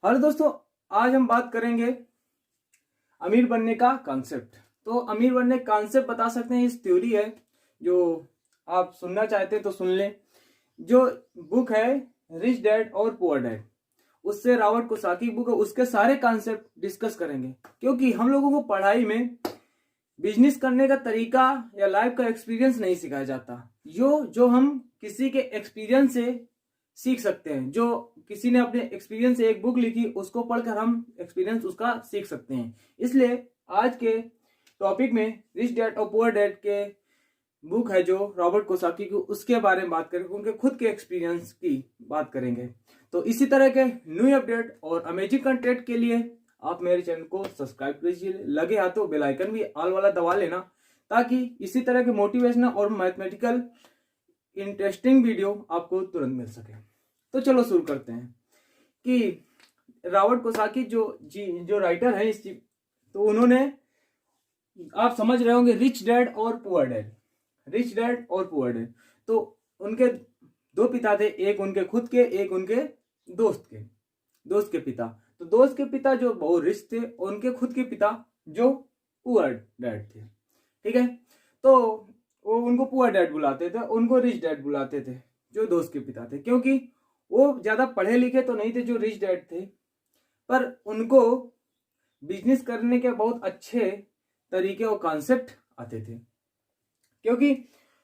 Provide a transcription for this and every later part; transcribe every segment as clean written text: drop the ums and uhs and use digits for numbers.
Hello दोस्तों, आज हम बात करेंगे अमीर बनने का कॉन्सेप्ट। तो अमीर बनने का कॉन्सेप्ट बता सकते हैं, इस थ्योरी है जो आप सुनना चाहते हैं तो सुन लें। जो बुक है रिच डैड और पुअर डैड, उससे रॉबर्ट कियोसाकी बुक है, उसके सारे कॉन्सेप्ट डिस्कस करेंगे। क्योंकि हम लोगों को पढ़ाई में बिजनेस करने का तरीका या लाइफ का एक्सपीरियंस नहीं सिखाया जाता। जो हम किसी के एक्सपीरियंस से सीख सकते हैं। जो किसी ने अपने एक्सपीरियंस से एक बुक लिखी, उसको पढ़कर हम एक्सपीरियंस उसका सीख सकते हैं। इसलिए आज के टॉपिक में रिच डैड और पुअर डैड के बुक है जो रॉबर्ट कियोसाकी की, उसके बारे में बात करेंगे, उनके खुद के एक्सपीरियंस की बात करेंगे। तो इसी तरह के न्यू अपडेट और अमेजिंग कंटेंट के लिए आप मेरे चैनल को सब्सक्राइब कीजिए, लगे हाथों बेल आइकन भी ऑल वाला दबा लेना, ताकि इसी तरह के मोटिवेशनल और मैथमेटिकल इंटरेस्टिंग वीडियो आपको तुरंत मिल सके। तो चलो शुरू करते हैं कि रॉबर्ट कियोसाकी जो राइटर है तो उन्होंने, आप समझ रहे होंगे, रिच डैड और पुअर डैड, रिच डैड और पुअर डैड। तो उनके दो पिता थे, एक उनके खुद के, एक उनके दोस्त के पिता। तो दोस्त के पिता जो बहुत रिच थे, उनके खुद के पिता जो पुअर डैड थे। ठीक है, तो वो उनको पुअर डैड बुलाते थे, उनको रिच डैड बुलाते थे जो दोस्त के पिता थे। क्योंकि वो ज्यादा पढ़े लिखे तो नहीं थे जो रिच डैड थे, पर उनको बिजनेस करने के बहुत अच्छे तरीके और कॉन्सेप्ट आते थे। क्योंकि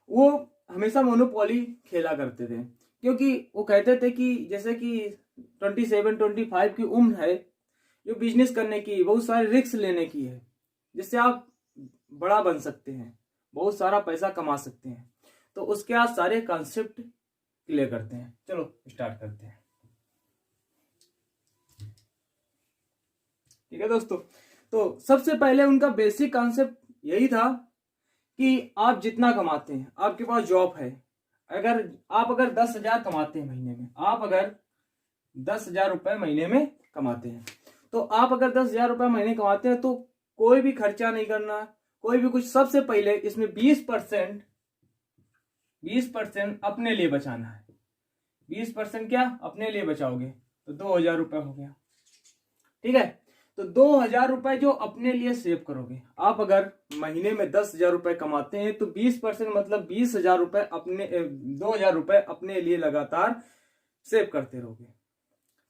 वो हमेशा मोनोपोली खेला करते थे। क्योंकि वो कहते थे कि जैसे कि 27-25 की उम्र है, जो बिजनेस करने की, बहुत सारे रिस्क लेने की है, जिससे आप बड़ा बन सकते हैं, बहुत सारा पैसा कमा सकते हैं। तो उसके आज सारे कॉन्सेप्ट क्लियर करते हैं। चलो स्टार्ट करते हैं। ठीक है दोस्तों, तो सबसे पहले उनका बेसिक कॉन्सेप्ट यही था कि आप जितना कमाते हैं, आपके पास जॉब है, अगर 10,000 कमाते हैं महीने में, आप अगर 10,000 रुपए महीने में कमाते हैं, तो आप अगर 10,000 रुपए महीने कमाते हैं तो कोई भी खर्चा नहीं करना, कोई भी कुछ। सबसे पहले इसमें 20% अपने लिए बचाना है। 20% क्या अपने लिए बचाओगे तो 2,000 रुपए हो गया। ठीक है, तो 2,000 रुपए जो अपने लिए सेव करोगे। आप अगर महीने में 10,000 रुपए कमाते हैं तो 20% मतलब 20,000 रुपए अपने 2,000 रुपए अपने लिए लगातार सेव करते रहोगे।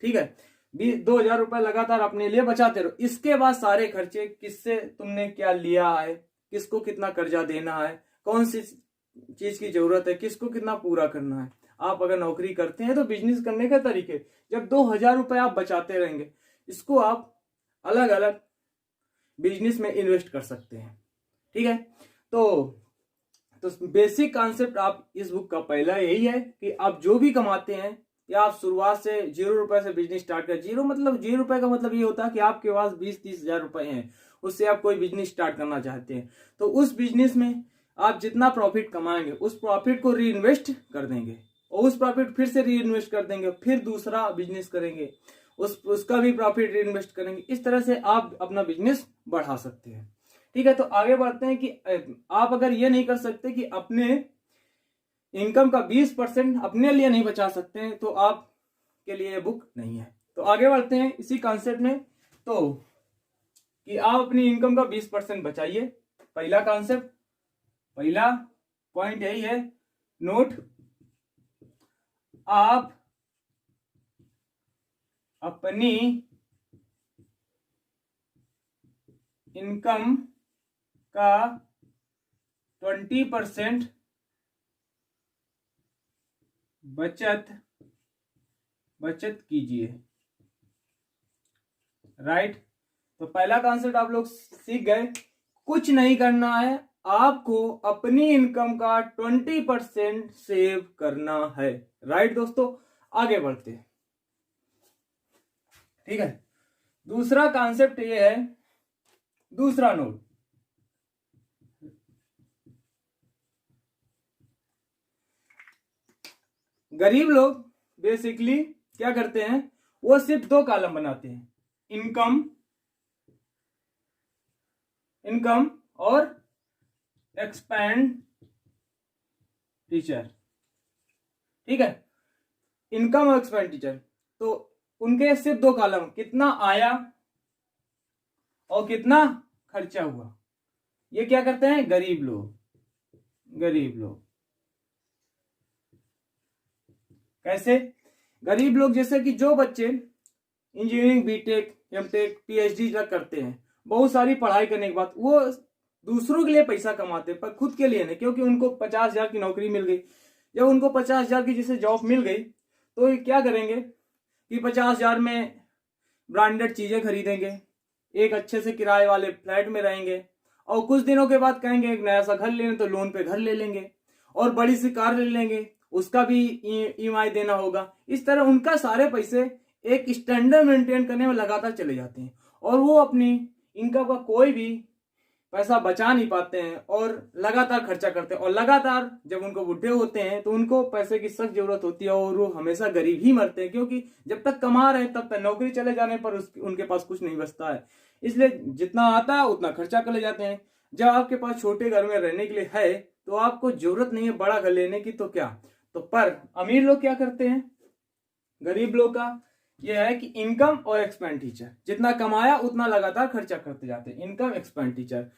ठीक है, 2,000 रुपए लगातार अपने लिए बचाते रहो। इसके बाद सारे खर्चे, किससे तुमने क्या लिया है, किसको कितना कर्जा देना है, कौन सी चीज की जरूरत है, किसको कितना पूरा करना है। आप अगर नौकरी करते हैं तो बिजनेस करने के तरीके, जब 2,000 रुपए आप बचाते रहेंगे, इसको आप अलग अलग बिजनेस में इन्वेस्ट कर सकते हैं। ठीक है, तो बेसिक कॉन्सेप्ट आप इस बुक का पहला यही है कि आप जो भी कमाते हैं, या आप शुरुआत से 0 रुपए से बिजनेस स्टार्ट कर। 0 रुपए का मतलब ये होता है कि आपके पास 20-30 हजार रुपए हैं, उससे आप कोई बिजनेस स्टार्ट करना चाहते हैं, तो उस बिजनेस में आप जितना प्रॉफिट कमाएंगे, उस प्रॉफिट को री इन्वेस्ट कर देंगे, और उस प्रॉफिट फिर से री इन्वेस्ट कर देंगे, फिर दूसरा बिजनेस करेंगे, उसका भी प्रॉफिट री इन्वेस्ट करेंगे। इस तरह से आप अपना बिजनेस बढ़ा सकते हैं। ठीक है, तो आगे बढ़ते हैं कि आप अगर ये नहीं कर सकते कि अपने इनकम का 20% अपने लिए नहीं बचा सकते हैं, तो आप के लिए बुक नहीं है। तो आगे बढ़ते हैं इसी कॉन्सेप्ट में, तो कि आप अपनी इनकम का 20% बचाइए। पहला कॉन्सेप्ट, पहला पॉइंट यही है, नोट, आप अपनी इनकम का 20% बचत कीजिए। राइट, तो पहला कॉन्सेप्ट आप लोग सीख गए। कुछ नहीं करना है, आपको अपनी इनकम का 20% सेव करना है। राइट दोस्तों, आगे बढ़ते हैं। ठीक है, दूसरा कॉन्सेप्ट ये है, दूसरा नोट, गरीब लोग बेसिकली क्या करते हैं, वो सिर्फ 2 कॉलम बनाते हैं, इनकम और एक्सपेंडिचर। ठीक है, इनकम और एक्सपेंडिचर। तो उनके सिर्फ दो कॉलम, कितना आया और कितना खर्चा हुआ। ये क्या करते हैं, गरीब लोग। गरीब लोग कैसे, गरीब लोग जैसे कि जो बच्चे इंजीनियरिंग, बीटेक, एमटेक, पीएचडी तक करते हैं, बहुत सारी पढ़ाई करने के बाद वो दूसरों के लिए पैसा कमाते हैं पर खुद के लिए नहीं, क्योंकि उनको 50,000 की नौकरी मिल गई। जब उनको 50,000 की जैसे जॉब मिल गई तो ये क्या करेंगे कि 50,000 में ब्रांडेड चीजें खरीदेंगे, एक अच्छे से किराए वाले फ्लैट में रहेंगे, और कुछ दिनों के बाद कहेंगे एक नया सा घर लेने, तो लोन पे घर ले लेंगे, और बड़ी सी कार ले लेंगे, उसका भी ईएमआई देना होगा। इस तरह उनका सारे पैसे एक स्टैंडर्ड मेंटेन करने में लगातार चले जाते हैं, और वो अपनी इनकम का कोई भी पैसा बचा नहीं पाते हैं और लगातार खर्चा करते हैं। और लगातार जब उनको बुढ़े होते हैं तो उनको पैसे की सख्त जरूरत होती है और वो हमेशा गरीब ही मरते हैं, क्योंकि जब तक कमा रहे हैं तब तक नौकरी चले जाने पर उनके पास कुछ नहीं बचता है। इसलिए जितना आता है उतना खर्चा कर ले जाते हैं। जब आपके पास छोटे घर में रहने के लिए है तो आपको जरूरत नहीं है बड़ा घर लेने की, तो क्या, तो पर अमीर लोग क्या करते हैं, गरीब लोग का यह है कि इनकम और एक्सपेंडिचर, जितना कमाया उतना लगातार खर्चा करते जाते हैं। इनकम, एक्सपेंडिचर,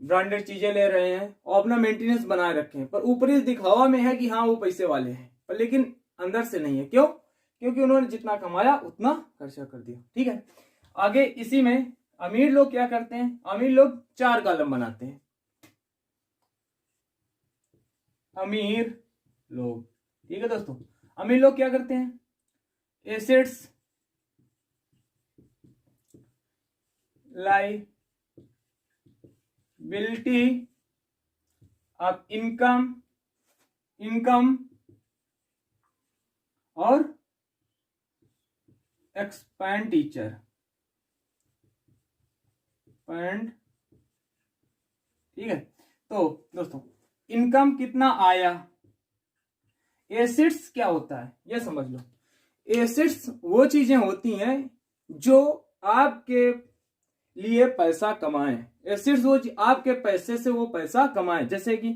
ब्रांडेड चीजें ले रहे हैं और अपना मेंटेनेंस बनाए रखे हैं, पर ऊपरी दिखावा में है कि हाँ वो पैसे वाले हैं, पर लेकिन अंदर से नहीं है। क्यों, क्योंकि उन्होंने जितना कमाया उतना खर्चा कर दिया। ठीक है, आगे इसी में अमीर लोग क्या करते हैं, अमीर लोग 4 कॉलम बनाते हैं। अमीर लोग, ठीक है दोस्तों, अमीर लोग क्या करते हैं, assets, liability of income, income और एक्सपेंडिचर, ठीक है। तो दोस्तों इनकम कितना आया, एसेट्स क्या होता है ये समझ लो। एसेट्स वो चीजें होती हैं जो आपके लिए पैसा कमाएं। एसेट्स वो आपके पैसे से वो पैसा कमाएं। जैसे कि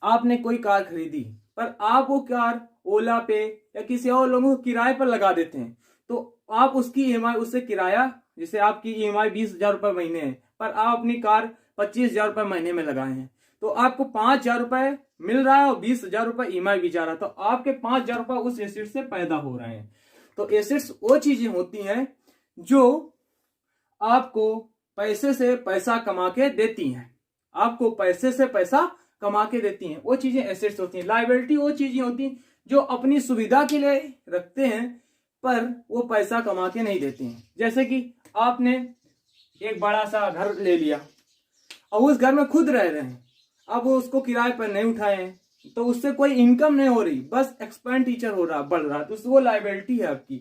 आपने कोई कार खरीदी पर आप वो कार ओला पे या किसी और लोगों को किराए पर लगा देते हैं, तो आप उसकी ईएमआई, उससे किराया, जैसे आपकी ईएमआई 20,000 रुपए महीने है पर आप अपनी कार 25,000 रुपए महीने में लगाए हैं, तो आपको 5,000 रुपए मिल रहा है और 20,000 रुपए ईएमआई भी जा रहा है, तो आपके 5,000 रुपए उस एसेट से पैदा हो रहे हैं। तो एसेट्स वो चीजें होती हैं जो आपको पैसे से पैसा कमा के देती हैं, आपको पैसे से पैसा कमा के देती हैं, वो चीजें एसेट्स होती हैं। लायबिलिटी वो चीजें होती हैं जो अपनी सुविधा के लिए रखते हैं पर वो पैसा कमा के नहीं देती हैं। जैसे कि आपने एक बड़ा सा घर ले लिया और उस घर में खुद रह रहे हैं, अब वो उसको किराए पर नहीं उठाए हैं, तो उससे कोई इनकम नहीं हो रही, बस एक्सपेंडिचर हो रहा, बढ़ रहा, तो वो लायबिलिटी है आपकी,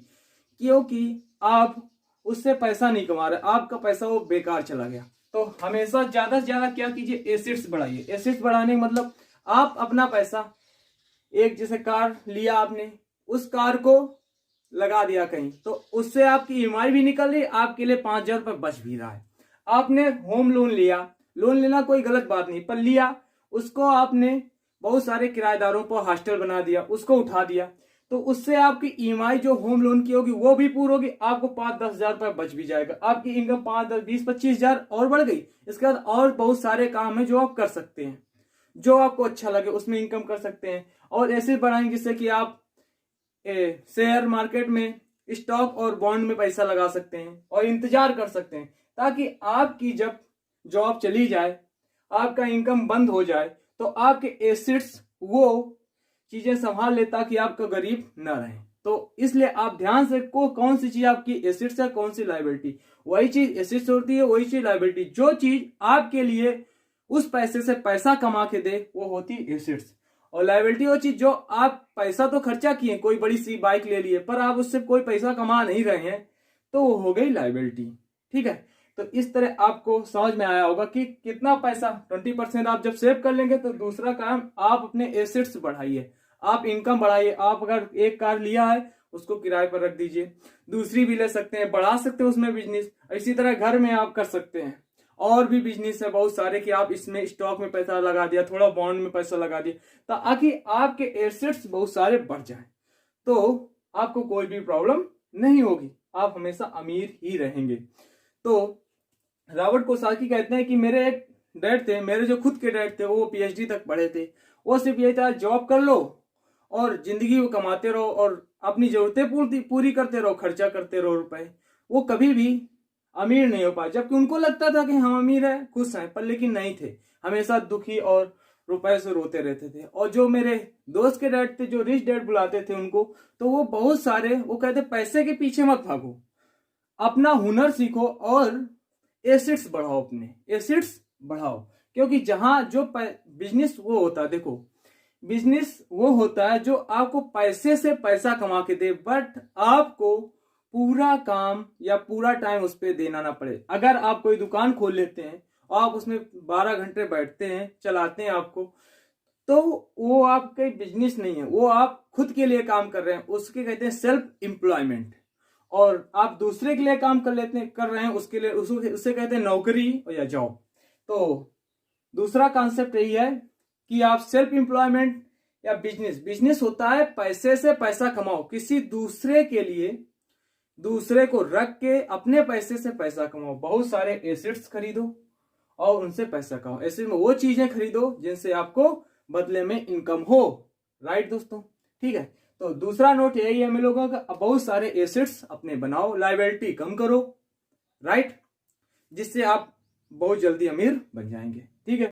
क्योंकि आप उससे पैसा नहीं कमा रहे, आपका पैसा वो बेकार चला गया। तो हमेशा ज्यादा से ज्यादा क्या कीजिए, एसेट्स बढ़ाइए। एसेट्स बढ़ाने का मतलब आप अपना पैसा, एक जैसे कार लिया आपने, उस कार को लगा दिया कहीं, तो उससे आपकी ईएमआई भी निकल रही, आपके लिए 5,000 रुपए बच भी रहा है। आपने होम लोन लिया, लोन लेना कोई गलत बात नहीं, पर लिया उसको आपने बहुत सारे किराएदारों पर हॉस्टल बना दिया, उसको उठा दिया, तो उससे आपकी ईएमआई जो होम लोन की होगी वो भी पूरी होगी, आपको 5-10 हजार रुपए बच भी जाएगा, आपकी इनकम 5, 10, 20, 25,000 और बढ़ गई। इसके बाद और बहुत सारे काम है जो आप कर सकते हैं, जो आपको अच्छा लगे उसमें इनकम कर सकते हैं। और ऐसे बढ़ाएंगे जिससे कि आप शेयर मार्केट में, स्टॉक और बॉन्ड में पैसा लगा सकते हैं और इंतजार कर सकते हैं, ताकि आपकी जब जॉब चली जाए, आपका इनकम बंद हो जाए, तो आपके एसेट्स वो चीजें संभाल ले ताकि आपका गरीब न रहे। तो इसलिए आप ध्यान से कौन सी चीज आपकी एसेट्स है, कौन सी लायबिलिटी, वही चीज एसेट्स होती है, वही चीज लायबिलिटी। जो चीज आपके लिए उस पैसे से पैसा कमा के दे वो होती है एसेट्स, और लायबिलिटी वो चीज जो आप पैसा तो खर्चा किए, कोई बड़ी सी बाइक ले लिए पर आप उससे कोई पैसा कमा नहीं रहे हैं, तो वो हो गई लायबिलिटी। ठीक है, तो इस तरह आपको समझ में आया होगा कि कितना पैसा 20% आप जब सेव कर लेंगे तो दूसरा काम आप अपने एसेट्स बढ़ाइए, आप इनकम बढ़ाइए। आप अगर एक कार लिया है उसको किराए पर रख दीजिए, दूसरी भी ले सकते हैं, बढ़ा सकते हैं उसमें बिजनेस। इसी तरह घर में आप कर सकते हैं, और भी बिजनेस है बहुत सारे कि आप इसमें स्टॉक में पैसा लगा दिया, थोड़ा बॉन्ड में पैसा लगा दिया, ताकि आपके एसेट्स बहुत सारे बढ़ जाएं, तो आपको कोई भी प्रॉब्लम नहीं होगी, आप हमेशा अमीर ही रहेंगे। तो रॉबर्ट कियोसाकी कहते हैं कि मेरे एक डैड थे, मेरे जो खुद के डैड थे वो पीएचडी तक पढ़े थे, वो सिर्फ यही था जॉब कर लो और जिंदगी को कमाते रहो और अपनी जरूरतें पूरी करते रहो, खर्चा करते रहो रुपए। वो कभी भी अमीर नहीं हो पाए, जबकि उनको लगता था कि हम अमीर हैं, खुश हैं, पर लेकिन नहीं थे, हमेशा दुखी और रुपए से रोते रहते थे। और जो मेरे दोस्त के डैड थे, जो रिच डैड बुलाते थे उनको, तो वो बहुत सारे, वो कहते पैसे के पीछे मत भागो, अपना हुनर सीखो और एसेट्स बढ़ाओ, अपने एसेट्स बढ़ाओ। क्योंकि जहां जो बिजनेस वो होता है, देखो बिजनेस वो होता है जो आपको पैसे से पैसा कमा के दे, बट आपको पूरा काम या पूरा टाइम उस पर देना ना पड़े। अगर आप कोई दुकान खोल लेते हैं और आप उसमें 12 घंटे बैठते हैं, चलाते हैं आपको, तो वो आपका बिजनेस नहीं है, वो आप खुद के लिए काम कर रहे हैं, उसके कहते हैं सेल्फ एम्प्लॉयमेंट। और आप दूसरे के लिए काम कर रहे हैं, उसके लिए उसे कहते हैं नौकरी या जॉब। तो दूसरा कॉन्सेप्ट यही है कि आप सेल्फ एम्प्लॉयमेंट या बिजनेस होता है पैसे से पैसा कमाओ, किसी दूसरे के लिए, दूसरे को रख के अपने पैसे से पैसा कमाओ। बहुत सारे एसेट्स खरीदो और उनसे पैसा कमाओ, ऐसे में वो चीजें खरीदो जिनसे आपको बदले में इनकम हो। राइट दोस्तों, ठीक है। तो दूसरा नोट यही है हम लोगों का, बहुत सारे एसेट्स अपने बनाओ, लायबिलिटी कम करो, राइट, जिससे आप बहुत जल्दी अमीर बन जाएंगे। ठीक है।